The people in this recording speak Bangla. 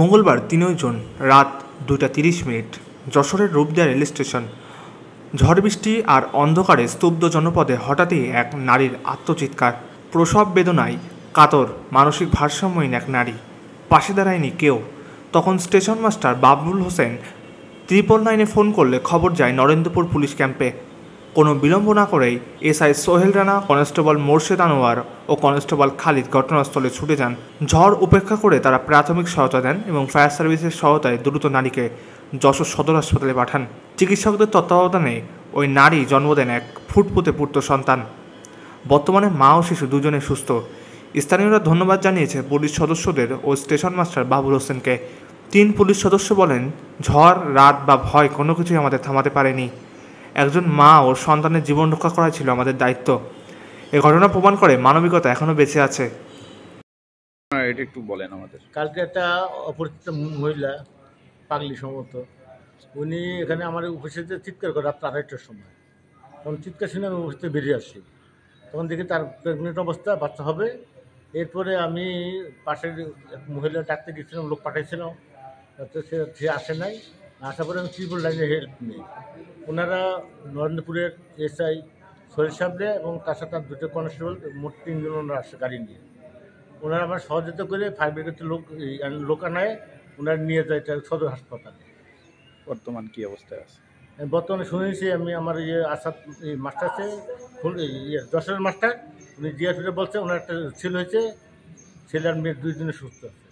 মঙ্গলবার ৩ জুন রাত ২:৩০ যশোরের রূপদিয়া রেল স্টেশন। ঝড় বৃষ্টি আর অন্ধকারে স্তব্ধ জনপদে হঠাৎই এক নারীর আত্মচিৎকার। প্রসব বেদনায় কাতর, মানসিক ভারসাম্যহীন এক নারী। পাশে দাঁড়ায়নি কেউ। তখন স্টেশন মাস্টার বাবুল হোসেন 999-এ ফোন করলে খবর যায় নরেন্দ্রপুর পুলিশ ক্যাম্পে। কোনো বিলম্ব না করেই এসআই সোহেল রানা, কনস্টেবল মোর্শেদ আনোয়ার ও কনস্টেবল খালিদ ঘটনাস্থলে ছুটে যান। ঝড় উপেক্ষা করে তারা প্রাথমিক সহায়তা দেন এবং ফায়ার সার্ভিসের সহায়তায় দ্রুত নারীকে যশোর সদর হাসপাতালে পাঠান। চিকিৎসকদের তত্ত্বাবধানে ওই নারী জন্ম দেন এক ফুটফুটে পুত্র সন্তান। বর্তমানে মা ও শিশু দুজনে সুস্থ। স্থানীয়রা ধন্যবাদ জানিয়েছে পুলিশ সদস্যদের ও স্টেশন মাস্টার বাবুল হোসেনকে। 3 পুলিশ সদস্য বলেন, ঝড়, রাত বা ভয় কোনো কিছুই আমাদের থামাতে পারেনি। একজন মা ও সন্তানের জীবন রক্ষা করা ছিল আমাদের দায়িত্ব। এ ঘটনা প্রমাণ করে মানবিকতা এখনও বেঁচে আছে। এটা একটু বলেন আমাদের। কালকে একটা অপরিচিত মহিলা, পাগলি সম্ভবত, উনি এখানে আমার অফিসেতে চিৎকার করে রাত 2:30টার সময়। তখন চিৎকার শুনে আমি অফিস থেকে বেরিয়ে আসি। তখন দেখি তার প্রেগনেন্ট অবস্থা, বাচ্চা হবে। এরপরে আমি পাশের এক মহিলা ডাকতে গেছিলাম, লোক পাঠাইছিলাম, তো সে আসে নাই। আসার পরে আমি ট্রিপল লাইনে হেল্প নিই। ওনারা নরেন্দ্রপুরের এসআই সোহেল সাহেবরে এবং তার সাথে 2টো কনস্টেবল, মোট 3 জন ওনারা আসে গাড়ি নিয়ে। ওনারা আমার সহযোগিতা করে ফায়ার ব্রিগেডের লোক আনায় ওনারা নিয়ে যায় এটা সদর হাসপাতালে। বর্তমান কি অবস্থায় আছে? বর্তমানে শুনেছি আমি আমার আসাদ মাস্টার আছে, যশোরের মাস্টার, উনি জিয়াসুরে বলছে ওনার একটা ছেলে হয়েছে, ছেলে আর মেয়ে 2 জনে সুস্থ আছে।